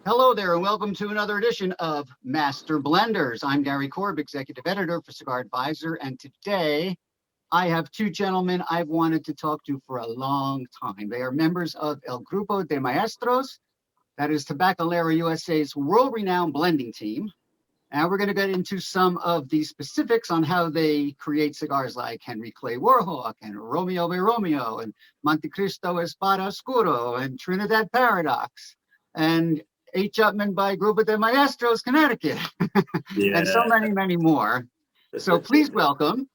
Hello there, and welcome to another edition of Master Blenders. I'm Gary Korb, Executive Editor for Cigar Advisor, and today I have two gentlemen I've wanted to talk to for a long time. They are members of El Grupo de Maestros, that is Tabacalera USA's world-renowned blending team. And we're going to get into some of the specifics on how they create cigars like Henry Clay Warhawk and Romeo y Romeo and Montecristo Espada Oscuro and Trinidad Paradox and H. Upman by Grupo de Maestros, Connecticut, and so many, many more. So please welcome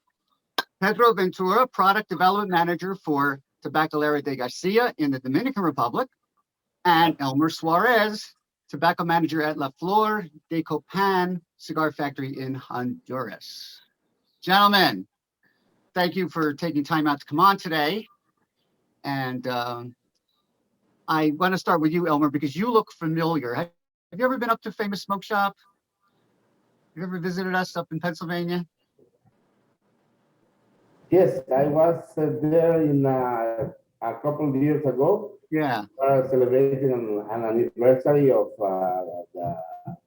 Pedro Ventura, Product Development Manager for Tabacalera de Garcia in the Dominican Republic, and Elmer Suarez, Tobacco Manager at La Flor de Copan Cigar Factory in Honduras. Gentlemen, thank you for taking time out to come on today. And I want to start with you, Elmer, because you look familiar. Have you ever been up to Famous Smoke Shop? Have you ever visited us up in Pennsylvania? Yes, I was there in a couple of years ago. Yeah. Celebrating an anniversary of the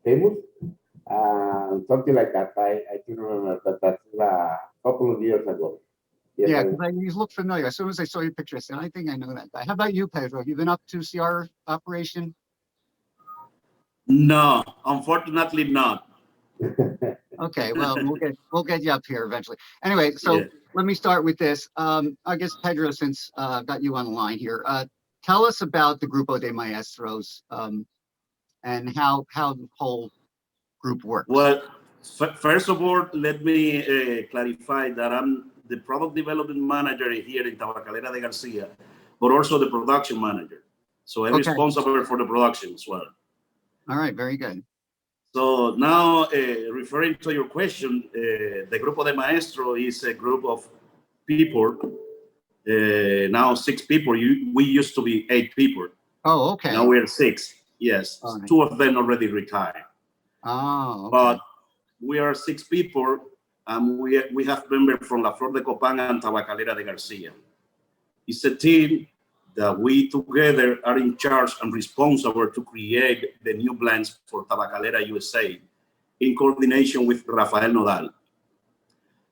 Famous, something like that. I can't remember, but that's a couple of years ago. Yes, yeah, because you look familiar. As soon as I saw your picture, I said, I think I know that guy. How about you, Pedro? Have you been up to see our operation? No, unfortunately not. Okay, well, we'll get you up here eventually. Anyway, so let me start with this. I guess, Pedro, since I've got you on the line here, tell us about the Grupo de Maestros and how the whole group works. Well, first of all, let me clarify that I'm the product development manager here in Tabacalera de Garcia, but also the production manager. So I'm responsible for the production as well. All right, very good. So now, referring to your question, the Grupo de Maestro is a group of people. Now 6 people. We used to be 8 people. Oh, okay. Now we're 6. Yes, oh, 2 of them already retired. Oh, okay. But we are 6 people, and we have members from La Flor de Copan and Tabacalera de Garcia. It's a team that we together are in charge and responsible to create the new blends for Tabacalera USA in coordination with Rafael Nodal.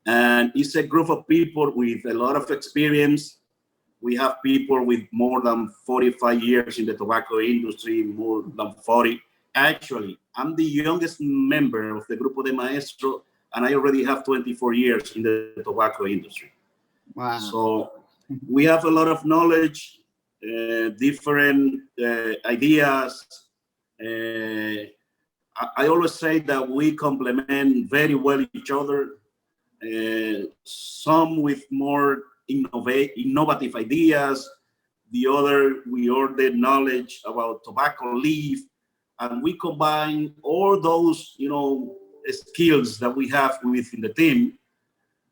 And it's a group of people with a lot of experience. We have people with more than 45 years in the tobacco industry, more than 40. Actually, I'm the youngest member of the Grupo de Maestro, and I already have 24 years in the tobacco industry. Wow. So we have a lot of knowledge, different ideas. I always say that we complement very well each other. Some with more innovative ideas, the other we all the knowledge about tobacco leaf, and we combine all those skills that we have within the team,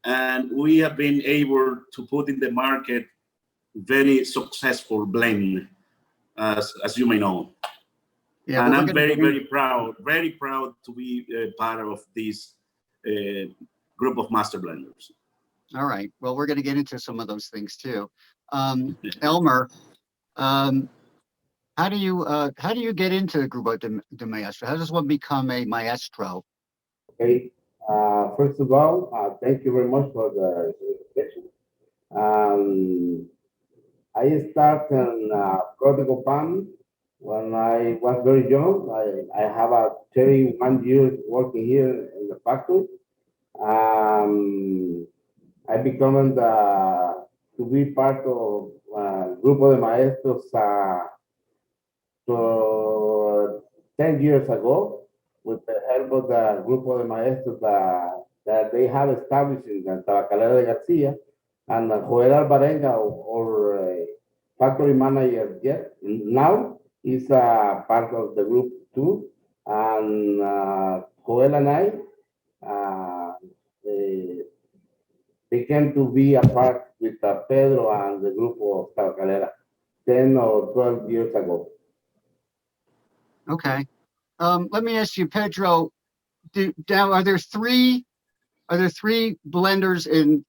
and we have been able to put in the market very successful blend, as you may know. Yeah, and I'm very proud to be part of this group of master blenders. All right. Well, we're going to get into some of those things too. Elmer, how do you get into the Grupo de Maestro? How does one become a maestro? Okay. First of all, thank you very much for the invitation. I started in Copan when I was very young. I have 31 years working here in the factory. I become to be part of Grupo de Maestros 10 years ago with the help of the Grupo de Maestros that they have established in Tabacalera de Garcia, and Joel Alvarenga, or factory manager yet now, is part of the group too, and Joel and I began to be a part with Pedro and the group of Tabacalera 10 or 12 years ago. Okay. Let me ask you, Pedro, are there three blenders in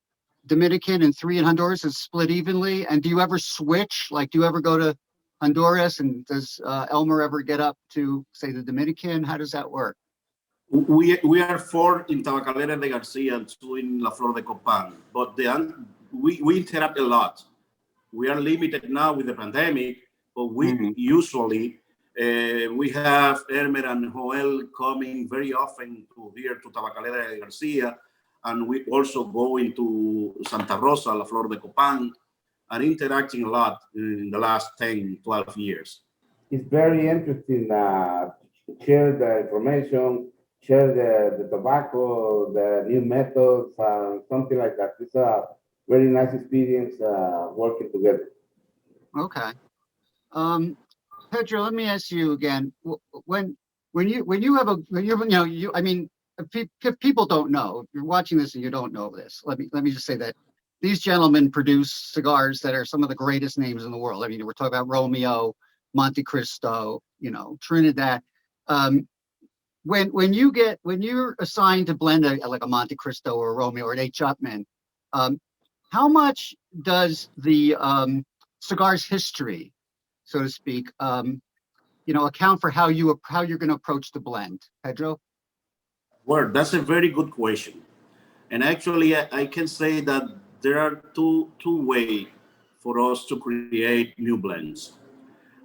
Dominican and 3 in Honduras? Is split evenly? And do you ever switch? Like, do you ever go to Honduras, and does Elmer ever get up to, say, the Dominican? How does that work? We are 4 in Tabacalera de Garcia and 2 in La Flor de Copan, but we interact a lot. We are limited now with the pandemic, but we usually we have Elmer and Joel coming very often to here to Tabacalera de Garcia, and we also go into Santa Rosa, La Flor de Copan, and interacting a lot in the last 10, 12 years. It's very interesting to share the information, share the tobacco, the new methods, something like that. It's a very nice experience working together. Okay. Pedro, let me ask you again. When you have a, I mean, if people don't know, if you're watching this and you don't know this, let me just say that these gentlemen produce cigars that are some of the greatest names in the world. I mean, we're talking about Romeo, Montecristo, Trinidad. When you're assigned to blend like a Montecristo or a Romeo or an H. Upmann, how much does the cigar's history, so to speak, account for how you're going to approach the blend, Pedro? Well, that's a very good question, and actually, I can say that there are two ways for us to create new blends,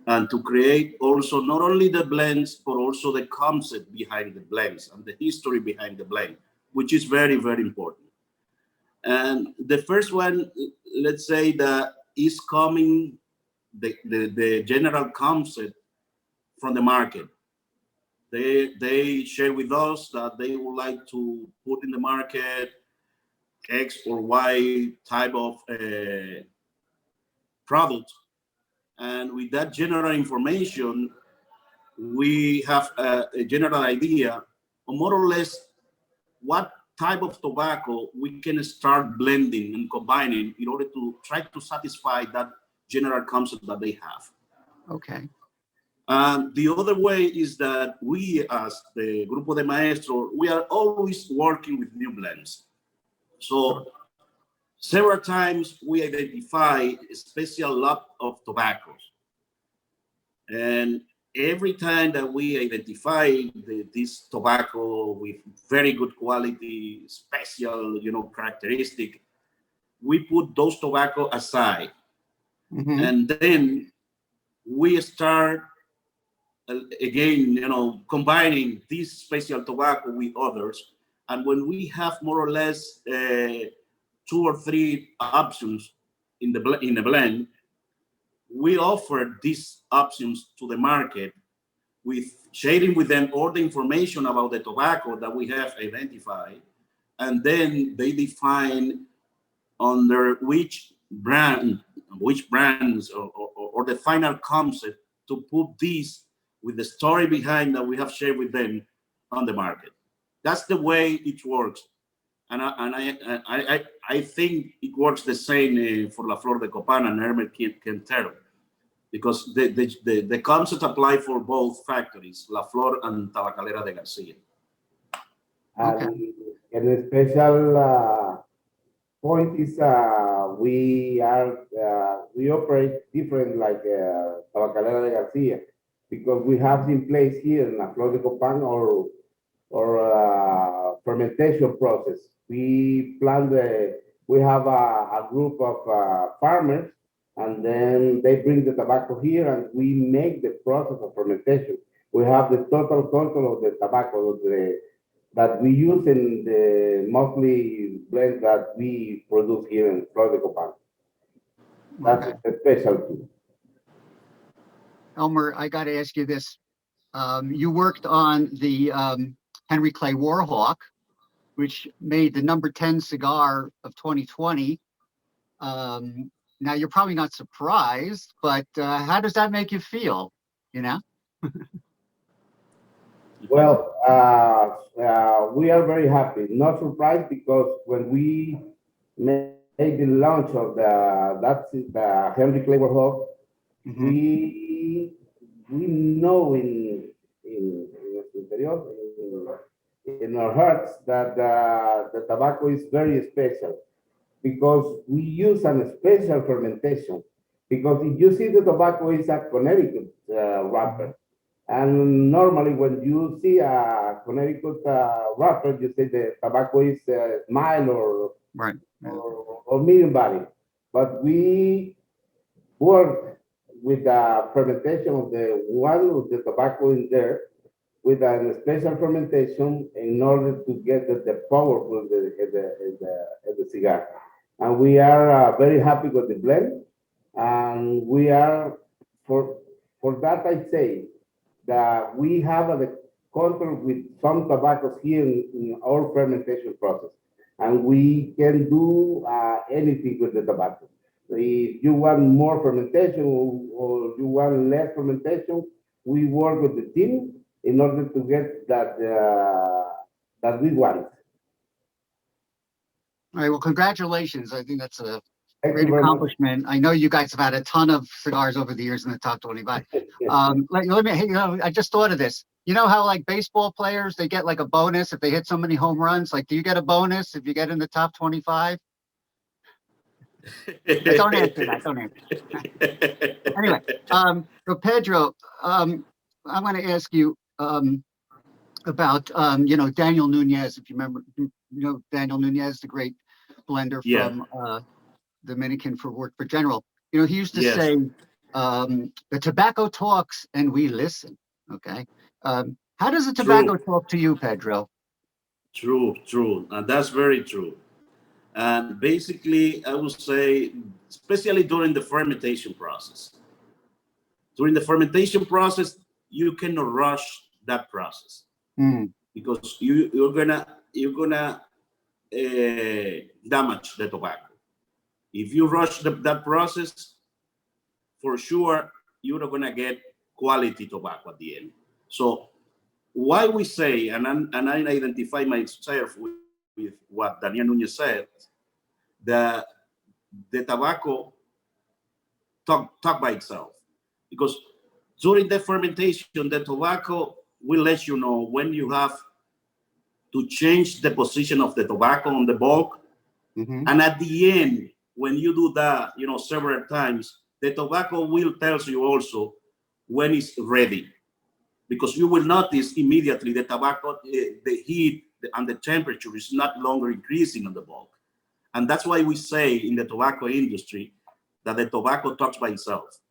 and to create also not only the blends but also the concept behind the blends and the history behind the blend, which is very, very important. And the first one, let's say that is coming the general concept from the market. They share with us that they would like to put in the market X or Y type of product. And with that general information, we have a general idea of more or less what type of tobacco we can start blending and combining in order to try to satisfy that general concept that they have. Okay. The other way is that we, as the Grupo de Maestros, we are always working with new blends. So several times we identify a special lot of tobaccos. And every time that we identify this tobacco with very good quality, special, characteristic, we put those tobacco aside. And then we start again, combining this special tobacco with others. And when we have more or less 2 or 3 options in the blend, we offer these options to the market with sharing with them all the information about the tobacco that we have identified. And then they define under which brands or the final concept to put these with the story behind that we have shared with them on the market. That's the way it works. And I think it works the same for La Flor de Copan and Elmer can tell, because the concept apply for both factories, La Flor and Tabacalera de Garcia. Okay. And a special point is we operate different like Tabacalera de Garcia, because we have in place here in La Flor de Copan or fermentation process. We have a group of farmers, and then they bring the tobacco here and we make the process of fermentation. We have the total control of the tobacco that we use in the monthly blend that we produce here in Flor de Copan. That's a special too. Elmer, I got to ask you this. You worked on the Henry Clay Warhawk, which made the number 10 cigar of 2020. Now, you're probably not surprised, but how does that make you feel, Well, we are very happy. Not surprised, because when we made the launch of the Henry Clay Warhawk, we know in our hearts that the tobacco is very special, because we use a special fermentation. Because if you see the tobacco is a Connecticut wrapper, and normally when you see a Connecticut wrapper, you say the tobacco is mild Right. or medium body. But we work with the fermentation of the one of the tobacco in there with a special fermentation in order to get the powerful the cigar. And we are very happy with the blend. And we are, for that I say, that we have the control with some tobaccos here in our fermentation process. And we can do anything with the tobacco. If you want more fermentation or you want less fermentation, we work with the team in order to get that that we want. All right. Well, congratulations. I think that's a Thank great you very much. accomplishment. I know you guys have had a ton of cigars over the years in the top 25. Let me, I just thought of this. You know how like baseball players, they get like a bonus if they hit so many home runs? Like, do you get a bonus if you get in the top 25? Don't answer that. Don't answer that. Anyway, so Pedro, I'm going to ask you about, Daniel Nunez, if you remember, Daniel Nunez, the great blender from Dominican for General. He used to say, the tobacco talks and we listen. Okay. How does the tobacco talk to you, Pedro? True. And that's very true. And basically, I would say, especially during the fermentation process. During the fermentation process, you cannot rush that process because you're gonna damage the tobacco. If you rush that process, for sure you're not gonna get quality tobacco at the end. So why we say, and I identify myself with what Daniel Nunez said, that the tobacco talk by itself, because during the fermentation, the tobacco will let you know when you have to change the position of the tobacco on the bulk. And at the end, when you do that, several times, the tobacco will tell you also when it's ready, because you will notice immediately the tobacco, the heat and the temperature is not longer increasing on the bulk. And that's why we say in the tobacco industry that the tobacco talks by itself.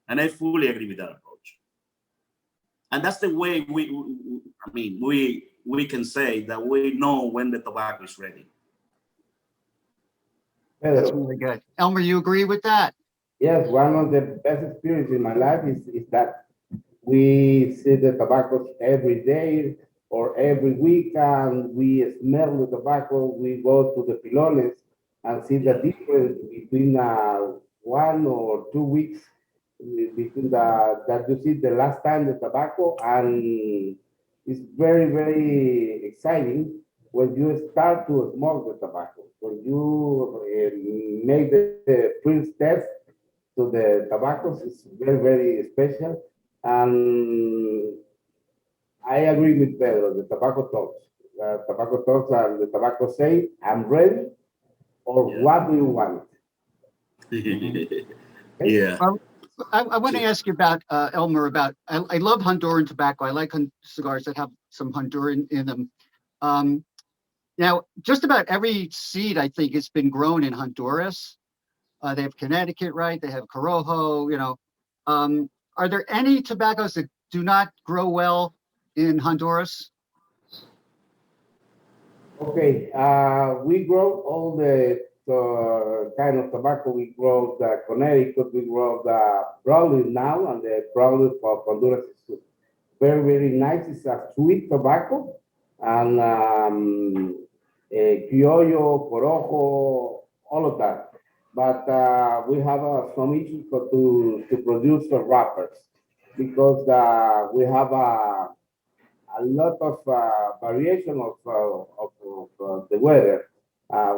And I fully agree with that approach. And that's the way we can say that we know when the tobacco is ready. That's really good. Elmer, you agree with that? Yes, one of the best experiences in my life is that we see the tobaccos every day or every week, and we smell the tobacco. We go to the pilones and see the difference between 1 or 2 weeks between that you see the last time the tobacco, and it's very, very exciting when you start to smoke the tobacco. When you make the first test to the tobaccos, it's very, very special. And I agree with Pedro, the tobacco talks. Tobacco talks and the tobacco say, I'm ready, or what do you want? Yeah. I want to ask you about, Elmer, about, I love Honduran tobacco. I like cigars that have some Honduran in them. Now, just about every seed, I think, has been grown in Honduras. They have Connecticut, right? They have Corojo, Are there any tobaccos that do not grow well in Honduras? Okay, we grow all the kind of tobacco. We grow the Connecticut, we grow the broadleaf now, and the broadleaf of Honduras is very, very nice. It's a sweet tobacco, and criollo, corojo, all of that. But we have some issues to produce the wrappers, because we have a lot of variation of the weather.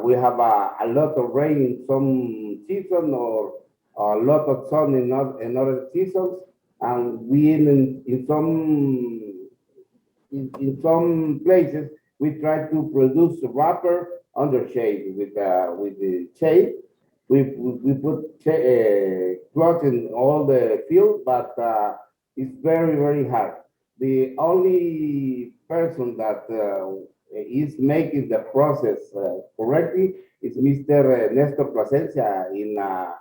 We have a lot of rain in some season, or a lot of sun in other seasons, and we in some places we try to produce a wrapper under shade with the shade, we put cloth in all the field, but it's very, very hard. The only person that is making the process correctly is Mr. Nestor Plasencia in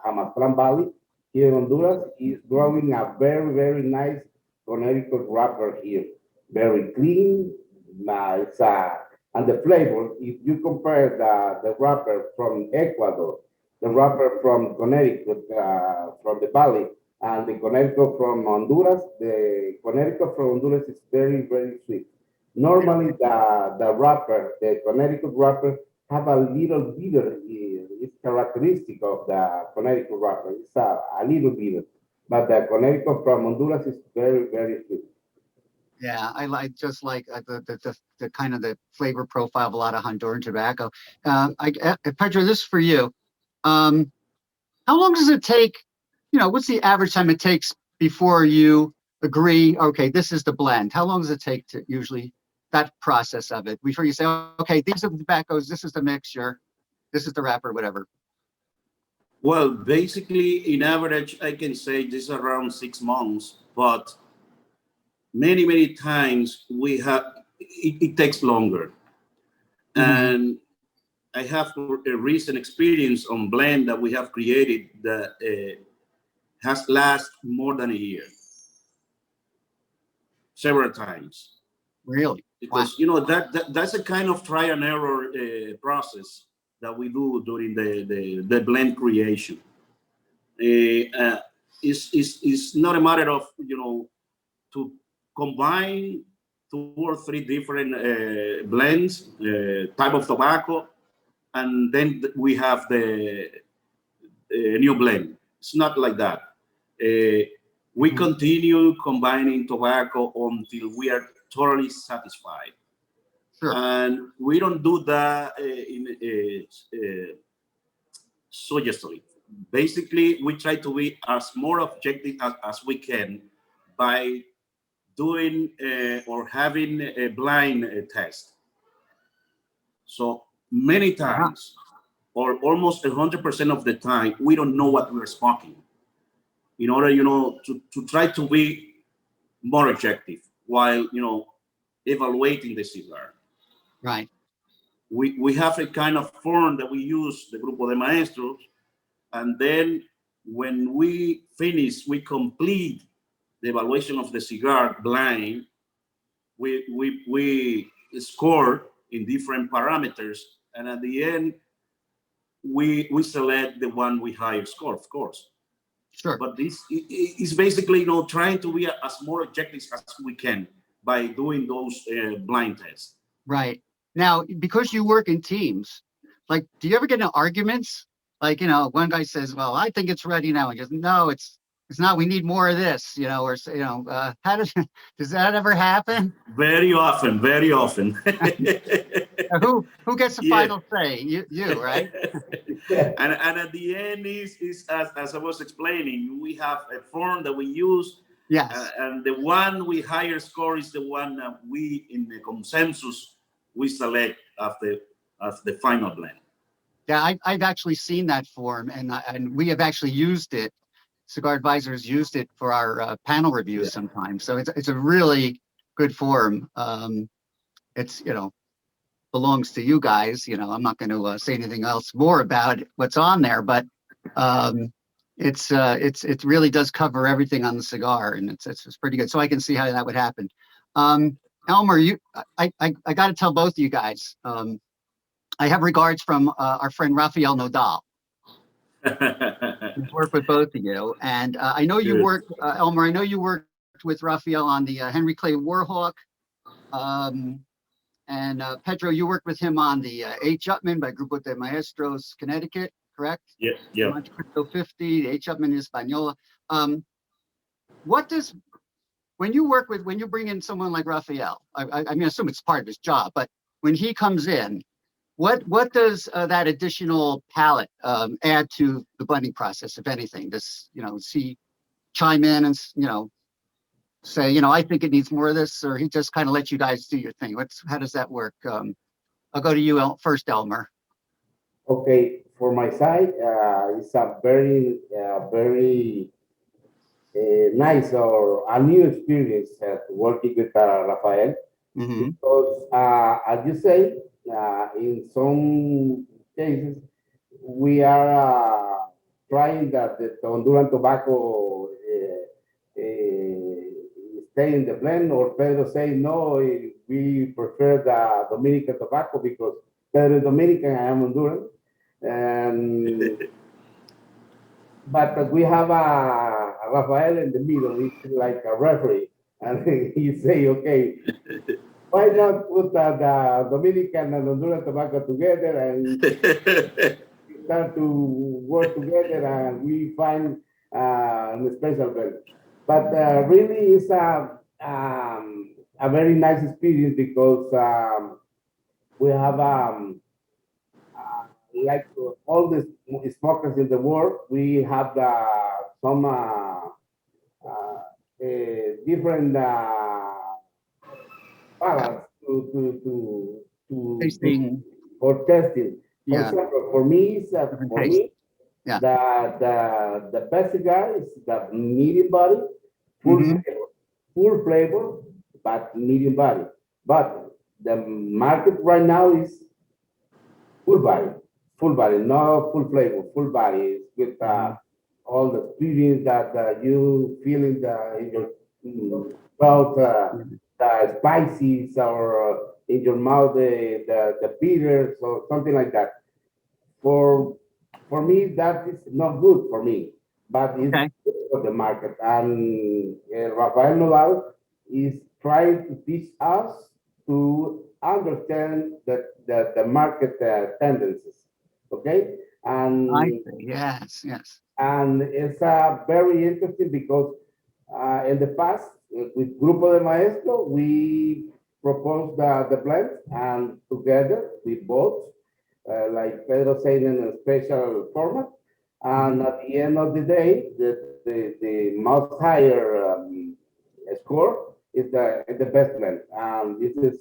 Amazon Valley here in Honduras. He's growing a very, very nice Connecticut wrapper here. Very clean, nice, and the flavor, if you compare the wrapper from Ecuador, the wrapper from Connecticut, from the valley, and the Connecticut from Honduras, the Connecticut from Honduras is very, very sweet. Normally, the wrapper, the Connecticut wrapper, have a little bitter. It's characteristic of the Connecticut wrapper. It's a little bitter, but the Connecticut from Honduras is very, very sweet. Yeah, I like just like the kind of the flavor profile of a lot of Honduran tobacco. Pedro, this is for you. How long does it take? You know, what's the average time it takes before you agree? Okay, this is the blend. How long does it take to usually that process of it before you say, okay, these are the tobaccos, this is the mixture, this is the wrapper, whatever? Well, basically, in average, I can say this is around 6 months, but many times it takes longer. And I have a recent experience on blend that we have created that has lasted more than a year, several times. Really? Because you know that's a kind of try and error process that we do during the blend creation. It's not a matter of, you know, to combine 2 or 3 different blends, type of tobacco, and then we have the new blend. It's not like that. We continue combining tobacco until we are totally satisfied. Sure. And we don't do that suggestively. Basically, we try to be as more objective as we can by doing or having a blind test. So many times, or almost 100% of the time, we don't know what we're smoking. In order, you know, to try to be more objective while, you know, evaluating the cigar. Right. We have a kind of form that we use, the Grupo de Maestros, and then when we finish, we complete the evaluation of the cigar blind. We score in different parameters, and at the end, we select the one with higher score, of course. Sure. But this is basically, you know, trying to be as more objective as we can by doing those blind tests. Right. Now, because you work in teams, like, do you ever get into arguments? Like, you know, one guy says, well, I think it's ready now. And goes, no, it's not, we need more of this, you know, or, you know, how does that ever happen? Very often, very often. Who gets the final say? You, right? and at the end is as I was explaining, we have a form that we use. Yes. And the one with higher score is the one that we, in the consensus, we select as the final blend. Yeah, I've actually seen that form, and we have actually used it. Cigar Advisors used it for our panel reviews sometimes. So it's a really good form. It's, you know, belongs to you guys. You know, I'm not going to say anything else more about what's on there, but it really does cover everything on the cigar, and it's pretty good. So I can see how that would happen. Elmer, I got to tell both of you guys. I have regards from our friend Rafael Nodal. He's worked with both of you, and I know you worked, Elmer. I know you worked with Rafael on the Henry Clay Warhawk, and Pedro, you worked with him on the H. Upman by Grupo de Maestros, Connecticut, correct? Yeah. Montecristo 50, the H. Upman Española. When you bring in someone like Rafael, I mean, I assume it's part of his job, but when he comes in, what does that additional palate add to the blending process, if anything? Does, you know, does he chime in and, you know, say, you know, I think it needs more of this, or he just kind of lets you guys do your thing? How does that work? I'll go to you first, Elmer. Okay, for my side, it's a very, very nice or a new experience working with Rafael. Mhm. Because, as you say, in some cases, we are trying that the Honduran tobacco stay in the blend, or Pedro say, no, we prefer the Dominican tobacco because Pedro is Dominican, I am Honduran. And, but we have a Rafael in the middle, it's like a referee. And he say, okay, why not put the Dominican and Honduran tobacco together and start to work together and we find a special blend. But really it's a very nice experience because we have like all the smokers in the world, we have some different balance Tasting, for testing. For yeah, example, for me, different for taste. me, Yeah. the best cigar is the medium body, Mhm. full flavor, but medium body. But the market right now is full body, no full flavor, full body with Mhm. all the experience that you feel in your throat, Mhm. the spices, or in your mouth, the bitters, or something like that. For for me, that is not good for me, but it's Okay. good for the market. And Rafael Nodal is trying to teach us to understand the market tendencies. Okay, I see. Yes, yes. and it's very interesting because in the past, with Grupo de Maestro, we proposed the blend, and together we bought, like Pedro said, in a special format. And Mhm. at the end of the day, the most higher score is the best blend. And this is,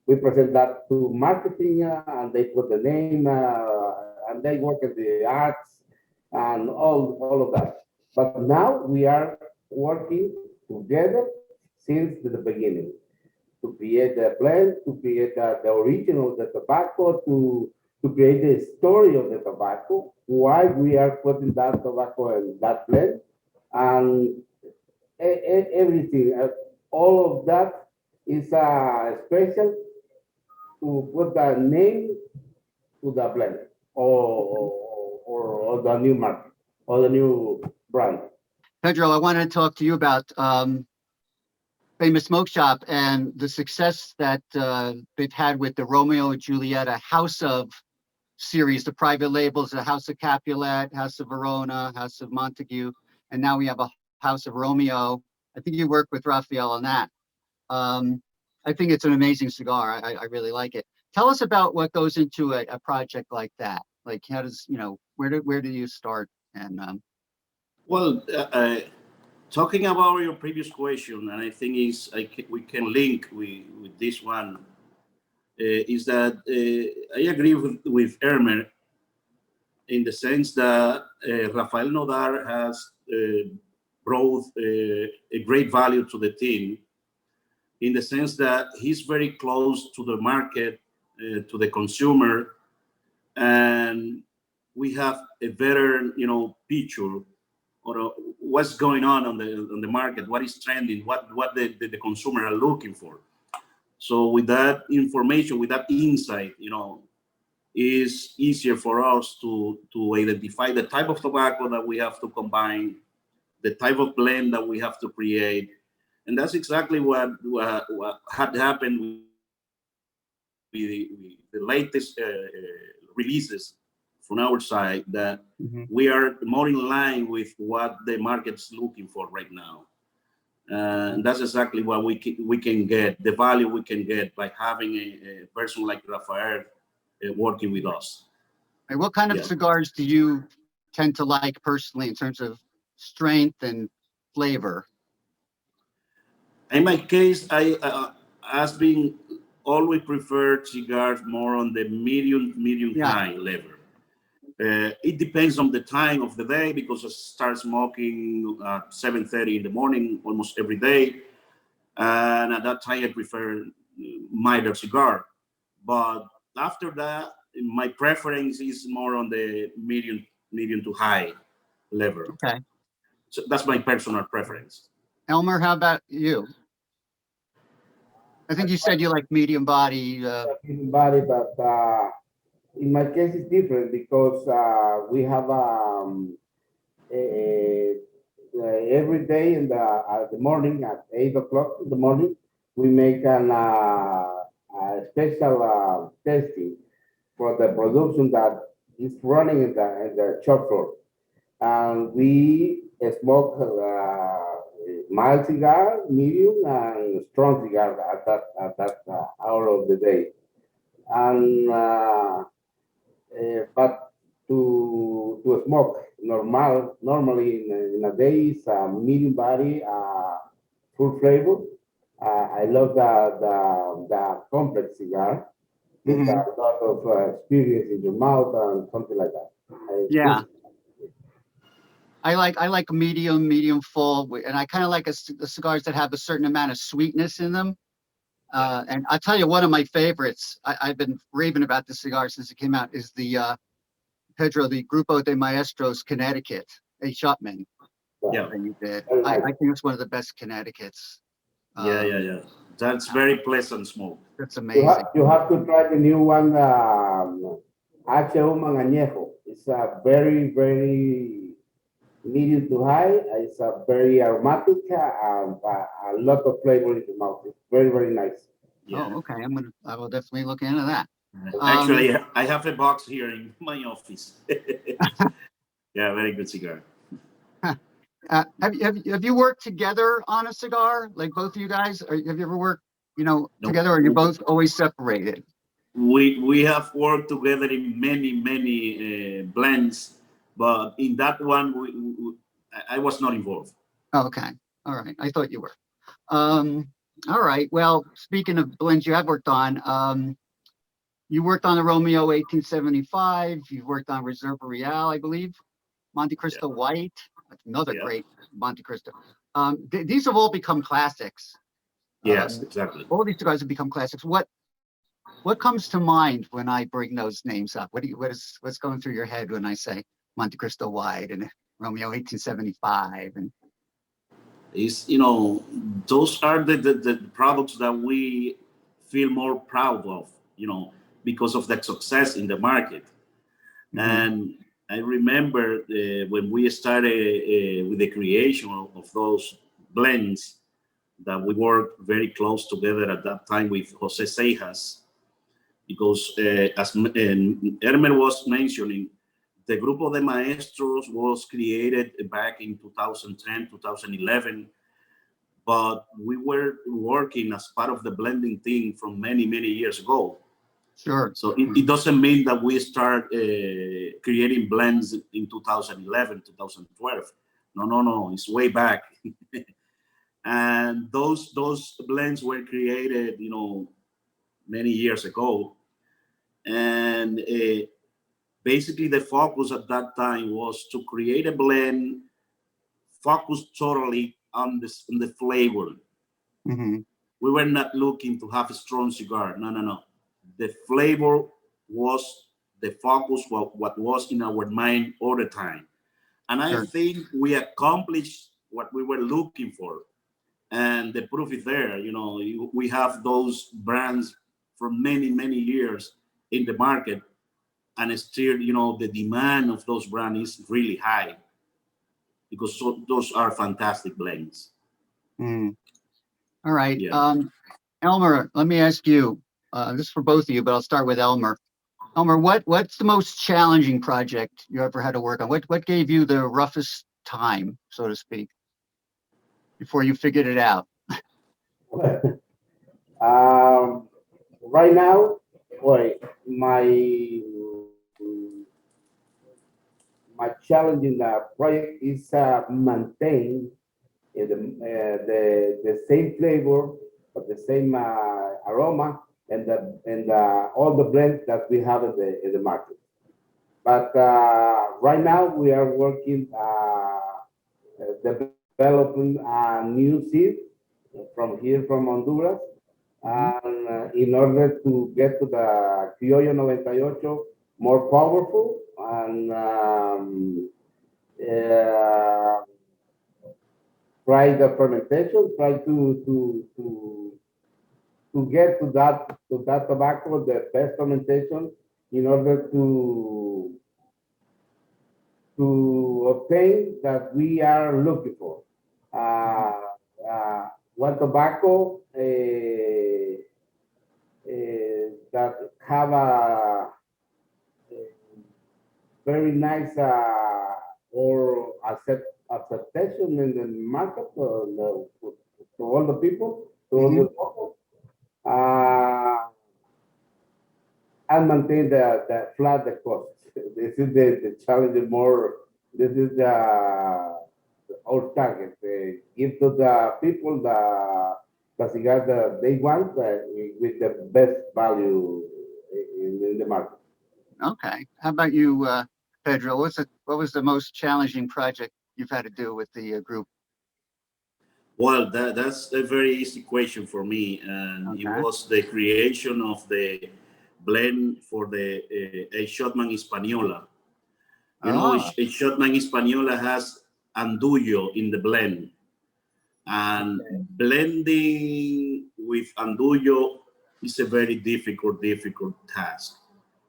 we present that to marketing, and they put the name, and they work at the arts and all of that. But now we are working together since the beginning to create the blend, to create the origin of the tobacco, to create the story of the tobacco, why we are putting that tobacco in that blend, and everything. All of that is special to put the name to the blend, or the new market or the new brand. Pedro, I wanted to talk to you about Famous Smoke Shop and the success that they've had with the Romeo and Julieta House of series, the private labels, the House of Capulet, House of Verona, House of Montague, and now we have a House of Romeo. I think you worked with Raphael on that. Um, I think it's an amazing cigar. I really like it. Tell us about what goes into a project like that. Like, how does, where do you start? And Well, talking about your previous question, and I think we can link with this one, is that I agree with Elmer in the sense that Rafael Nodar has brought a great value to the team, in the sense that he's very close to the market, to the consumer, and we have a better, picture, or what's going on the market, what is trending, what the consumer are looking for. So with that information, with that insight, is easier for us to identify the type of tobacco that we have to combine, the type of blend that we have to create. And that's exactly what had happened with the latest releases from our side, that Mhm. we are more in line with what the market's looking for right now. And that's exactly what we can get, the value we can get by having a person like Rafael working with us. And what kind of Yeah. cigars do you tend to like personally in terms of strength and flavor? In my case, I has been always preferred cigars more on the medium Yeah. high level. It depends on the time of the day because I start smoking at 7:30 in the morning almost every day. And at that time, I prefer milder cigar. But after that, my preference is more on the medium to high level. Okay. So that's my personal preference. Elmer, how about you? I think you said you like medium body. Body, but in my case, it's different because we have every day in the morning at 8 o'clock in the morning, we make a special testing for the production that is running in the shop floor. And we smoke mild cigar, medium, and strong cigar at that hour of the day. And but to smoke normally in a day is medium body, full flavor. I love the complex cigar with a lot of experience in your mouth and something like that. Yeah. I like medium full, and I kind of like the cigars that have a certain amount of sweetness in them. And I'll tell you, one of my favorites, I've been raving about this cigar since it came out, is the Pedro, the Grupo de Maestros Connecticut, a Shotman. Yeah. That you did. I think it's one of the best Connecticut's. Yeah. That's very pleasant smoke. That's amazing. You have to try the new one, H1 Añejo. It's a very, very medium to high. It's a very aromatic, a lot of flavor in the mouth. It's very, very nice. Yeah. Oh, okay. I will definitely look into that. Actually, I have a box here in my office. Yeah, very good cigar. Have you worked together on a cigar, like both of you guys? Or have you ever worked, No. together, or you're both always separated? We have worked together in many blends, but in that one, I was not involved. Oh, okay. All right. I thought you were. All right. Well, speaking of blends you have worked on, you worked on the Romeo 1875. You've worked on Reserva Real, I believe. Montecristo White. That's another great Montecristo. These have all become classics. Yes, exactly. All these cigars have become classics. What comes to mind when I bring those names up? What's going through your head when I say Montecristo White and Romeo 1875? And is those are the products that we feel more proud of, because of the success in the market. And I remember when we started with the creation of those blends, that we worked very close together at that time with Jose Seijas, because as Elmer was mentioning, the Grupo de Maestros was created back in 2010, 2011, but we were working as part of the blending team from many years ago. Sure. So it doesn't mean that we start creating blends in 2011, 2012. No, it's way back. And those blends were created, many years ago. And basically the focus at that time was to create a blend focused totally on the flavor. We were not looking to have a strong cigar. No. The flavor was the focus, what was in our mind all the time. And I think we accomplished what we were looking for. And the proof is there. We have those brands for many years in the market, and still, the demand of those brands is really high, because those are fantastic blends. All right. Yeah. Elmer, let me ask you, this is for both of you, but I'll start with Elmer. Elmer, what's the most challenging project you ever had to work on? What gave you the roughest time, so to speak, before you figured it out? Right now, my challenge in the project is maintain the same flavor, but the same aroma, and all the blends that we have in the market. but right now we are working developing a new seed from here from Honduras, and in order to get to the Criollo 98 more powerful and try the fermentation, try to get to that tobacco the best fermentation in order to obtain that we are looking for. One tobacco that have a very nice or acceptation in the market to all the people, to all the people, and maintain the flat the cost. This is the challenge more. This is our target. Give to the people the cigar that they want with the best value in the market. Okay. How about you, Pedro? What was the most challenging project you've had to do with the group? Well, that's a very easy question for me, and it was the creation of the blend for the a Shotman Española. You know, a Shotman Española has andullo in the blend, and blending with andullo is a very difficult task.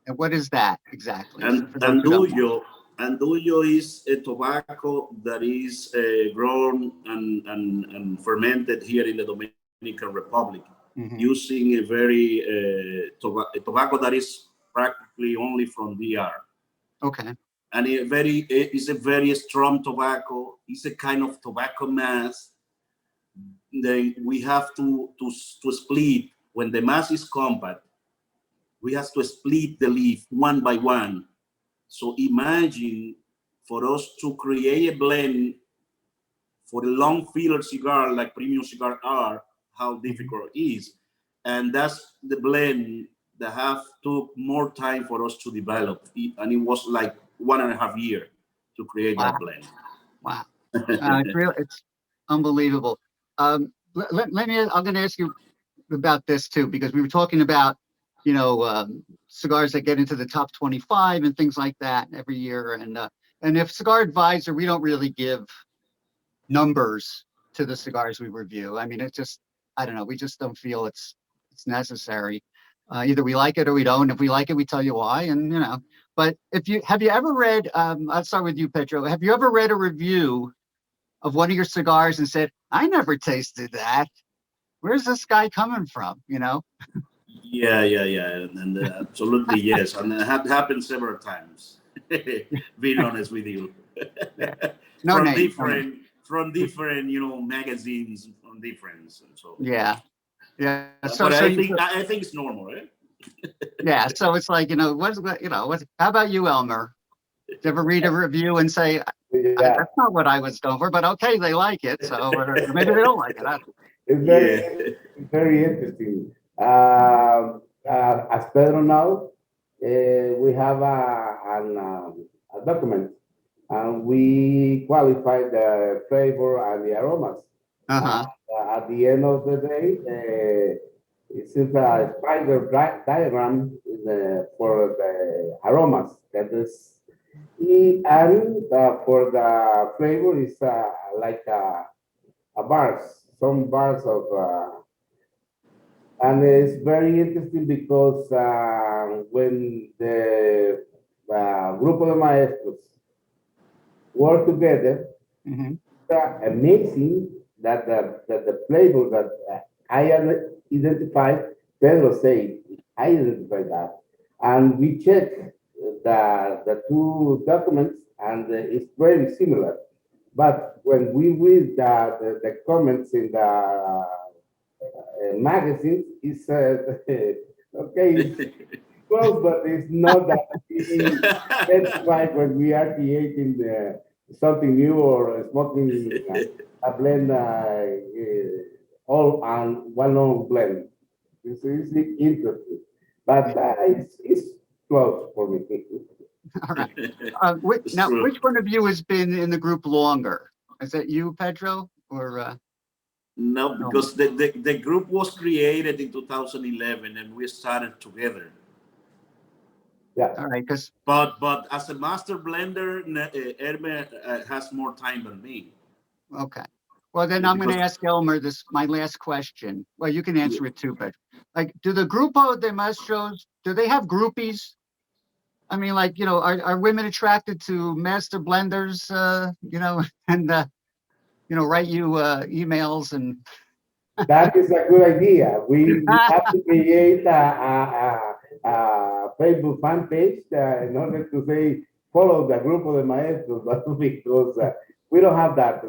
And what is that exactly? And andullo is a tobacco that is grown and fermented here in the Dominican Republic, using a very tobacco that is practically only from DR. Okay. And it's a very strong tobacco. It's a kind of tobacco mass. Then we have to split when the mass is compact. We have to split the leaf one by one. So imagine for us to create a blend for a long filler cigar like premium cigar are, how difficult it is. And that's the blend that have took more time for us to develop. And it was like 1.5 years to create that blend. Wow. It's unbelievable. I'm going to ask you about this too, because we were talking about, cigars that get into the top 25 and things like that every year. And if Cigar Advisor, we don't really give numbers to the cigars we review. I mean, it's just, I don't know, we just don't feel it's necessary. Either we like it or we don't. If we like it, we tell you why. And, but have you ever read, I'll start with you, Pedro. Have you ever read a review of one of your cigars and said, I never tasted that? Where's this guy coming from? Yeah. And absolutely, yes. And it happened several times, being honest with you. From different, magazines, from different. So. Yeah. But I think it's normal, right? Yeah. So it's like, how about you, Elmer? Did you ever read a review and say, that's not what I was going for, but okay, they like it. So maybe they don't like it. It's very interesting. As Pedro knows, we have a document, and we qualify the flavor and the aromas. At the end of the day, it's a spider diagram for the aromas. That is, and for the flavor is like some bars of. And it's very interesting because when the Grupo de Maestros work together, it's amazing that the flavor that I identified, Pedro said, I identified that. And we check the two documents, and it's very similar. But when we read the comments in the magazines, it's okay, it's close, but it's not that that's right when we are creating something new or smoking a blend all on one long blend. It's interesting, but it's close for me. All right. It's Now, true. which one of you has been in the group longer? Is that you, Pedro, or No, no? because the group was created in 2011 and we started together. Yeah. All right, because But as a master blender, Elmer has more time than me. okay. Well, then Yeah, I'm going to because ask Elmer this, my last question. Well, you can answer it too, but like, do the Grupo de Maestros, do they have groupies? I mean, like, are women attracted to master blenders, and, write you emails and That is a good idea. We have to create a Facebook fan page in order to say follow the Grupo de Maestros, because we don't have that.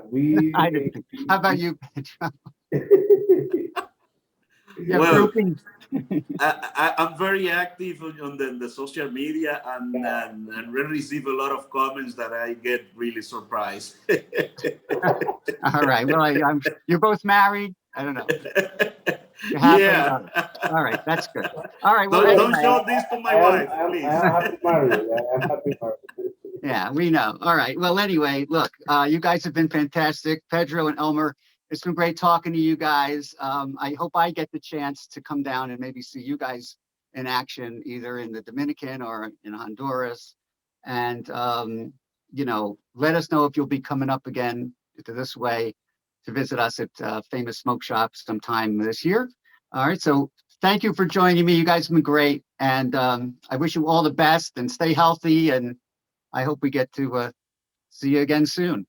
I didn't think. How about you, Pedro? You have well, groupies? I'm very active on the social media and we receive a lot of comments that I get really surprised. All right. Well, you're both married. I don't know. You're happy. Yeah. All right. That's good. All right. Well, Don't anyway, show this to my wife, please. I am happy married. I am happy married. yeah, we know. All right. Well, anyway, look, you guys have been fantastic. Pedro and Elmer, it's been great talking to you guys. I hope I get the chance to come down and maybe see you guys in action, either in the Dominican or in Honduras. And, let us know if you'll be coming up again to this way to visit us at Famous Smoke Shop sometime this year. All right. So thank you for joining me. You guys have been great. And I wish you all the best and stay healthy. And I hope we get to see you again soon.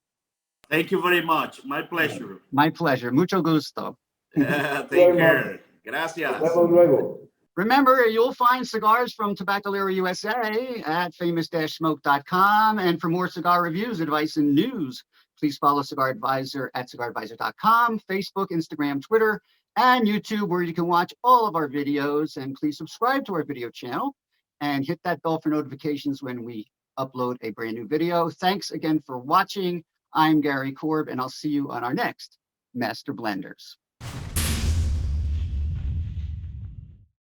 Thank you very much. My pleasure. My pleasure. Mucho gusto. Take care. Gracias. Luego, luego. Remember, you'll find cigars from Tabacalera USA at famous-smoke.com. And for more cigar reviews, advice, and news, please follow Cigar Advisor at cigaradvisor.com, Facebook, Instagram, Twitter, and YouTube, where you can watch all of our videos. And please subscribe to our video channel and hit that bell for notifications when we upload a brand new video. Thanks again for watching. I'm Gary Korb, and I'll see you on our next Master Blenders.